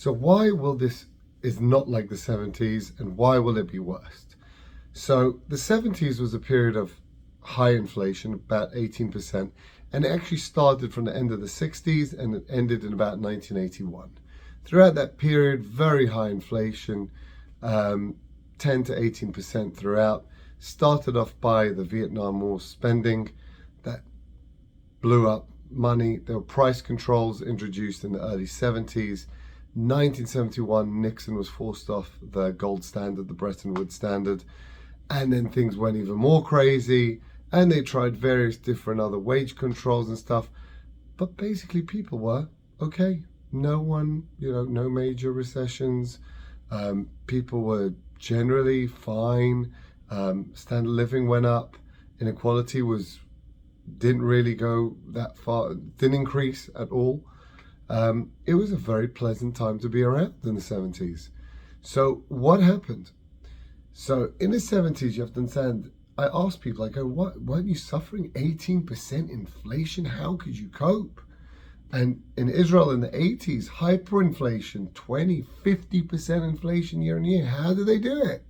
So why will this is not like the 70s, and why will it be worse? So the 70s was a period of high inflation, about 18%, and it actually started from the end of the 60s and it ended in about 1981. Throughout that period, very high inflation, 10 to 18% throughout. Started off by the Vietnam War spending that blew up money. There were price controls introduced in the early 70s. 1971, Nixon was forced off the gold standard, the Bretton Woods standard, and then things went even more crazy, and they tried various different other wage controls and stuff, but basically people were okay. No one, no major recessions. People were generally fine. Standard of living went up. Inequality didn't really go that far, didn't increase at all. It was a very pleasant time to be around in the 70s. So what happened? So in the 70s, you have to understand, I asked people, I go, weren't you suffering 18% inflation? How could you cope? And in Israel in the 80s, hyperinflation, 20, 50% inflation year on year. How did they do it?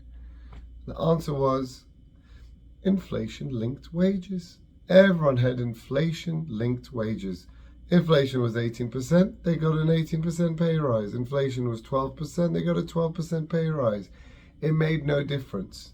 The answer was inflation-linked wages. Everyone had inflation-linked wages. Inflation was 18%, they got an 18% pay rise. Inflation was 12%, they got a 12% pay rise. It made no difference.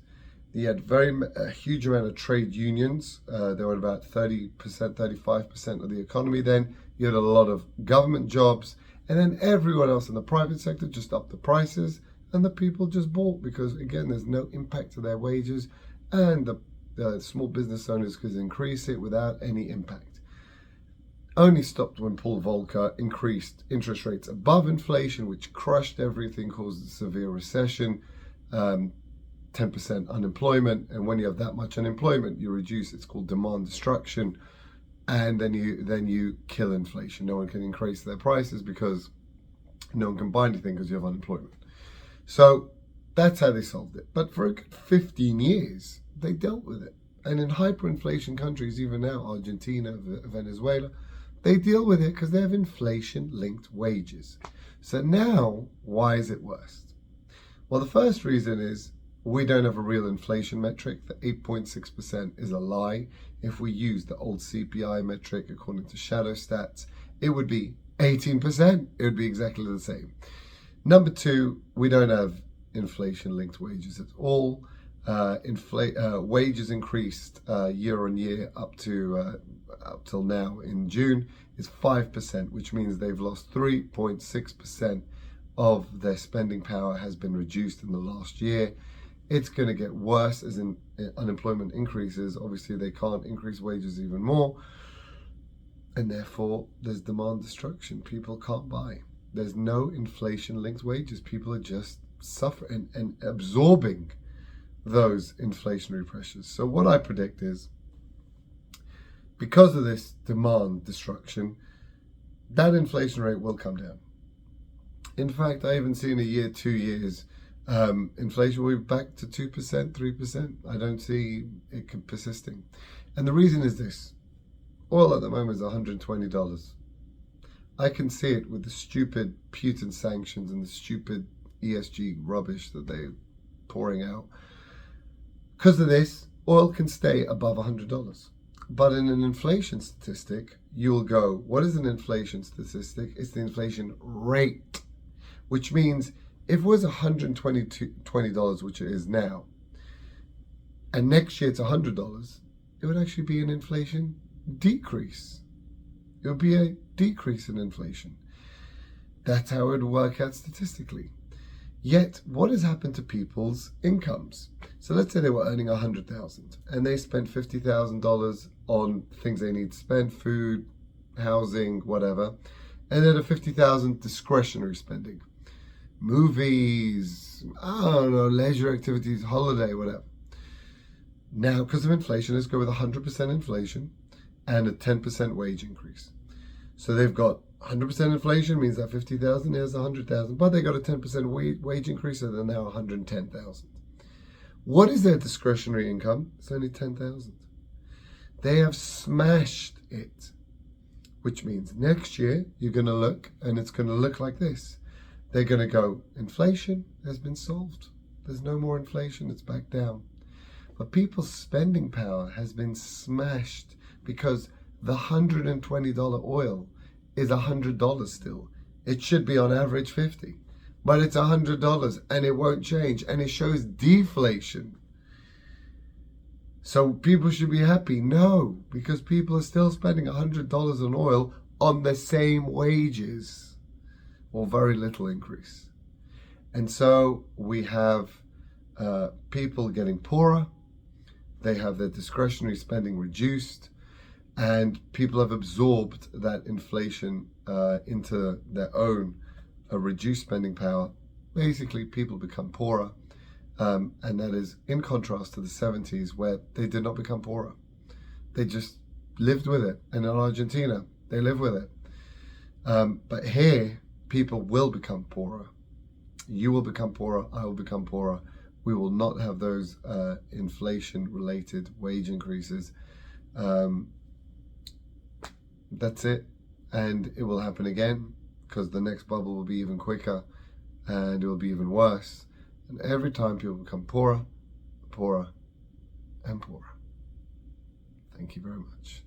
You had a huge amount of trade unions. They were about 30%, 35% of the economy then. You had a lot of government jobs. And then everyone else in the private sector just upped the prices. And the people just bought because, again, there's no impact to their wages. And the small business owners could increase it without any impact. Only stopped when Paul Volcker increased interest rates above inflation, which crushed everything, caused a severe recession. 10% unemployment, and when you have that much unemployment, you reduce. It's called demand destruction, and then you kill inflation. No one can increase their prices because no one can buy anything because you have unemployment. So that's how they solved it. But for a good 15 years, they dealt with it. And in hyperinflation countries, even now, Argentina, Venezuela, they deal with it because they have inflation-linked wages. So now, why is it worse? Well, the first reason is we don't have a real inflation metric. The 8.6% is a lie. If we use the old CPI metric, according to Shadow Stats, it would be 18%. It would be exactly the same. Number two, we don't have inflation-linked wages at all. Wages increased year on year up till now in June is 5%, which means they've lost 3.6% of their spending power has been reduced in the last year. It's going to get worse as unemployment increases. Obviously, they can't increase wages even more. And therefore, there's demand destruction. People can't buy. There's no inflation-linked wages. People are just suffering and absorbing those inflationary pressures. So what I predict is, because of this demand destruction, that inflation rate will come down. In fact, I haven't seen a year, 2 years, inflation will be back to 2%, 3%. I don't see it persisting. And the reason is this. Oil at the moment is $120. I can see it with the stupid Putin sanctions and the stupid ESG rubbish that they're pouring out. Because of this, oil can stay above $100. But in an inflation statistic, you'll go, what is an inflation statistic? It's the inflation rate, which means if it was $120, which it is now, and next year it's $100, it would actually be an inflation decrease. It would be a decrease in inflation. That's how it would work out statistically. Yet, what has happened to people's incomes? So let's say they were earning $100,000 and they spent $50,000 on things they need to spend, food, housing, whatever, and then a $50,000 discretionary spending. Movies, I don't know, leisure activities, holiday, whatever. Now, because of inflation, let's go with 100% inflation and a 10% wage increase. So they've got 100% inflation, means that 50,000, here's 100,000, but they got a 10% wage increase, so they're now 110,000. What is their discretionary income? It's only 10,000. They have smashed it, which means next year you're going to look, and it's going to look like this. they're going to go, inflation has been solved. There's no more inflation, it's back down. But people's spending power has been smashed because the $120 oil is $100 still. It should be on average 50, but it's $100 and it won't change, and it shows deflation. So people should be happy? No, because people are still spending $100 on oil on the same wages, or very little increase. And so we have people getting poorer, they have their discretionary spending reduced, and people have absorbed that inflation into their own reduced spending power. Basically, people become poorer, and that is in contrast to the 70s, where they did not become poorer. They just lived with it. And in Argentina, they live with it. But here, people will become poorer. You will become poorer, I will become poorer. We will not have those inflation-related wage increases. That's it. And it will happen again, because the next bubble will be even quicker, and it will be even worse. And every time people become poorer, poorer, and poorer. Thank you very much.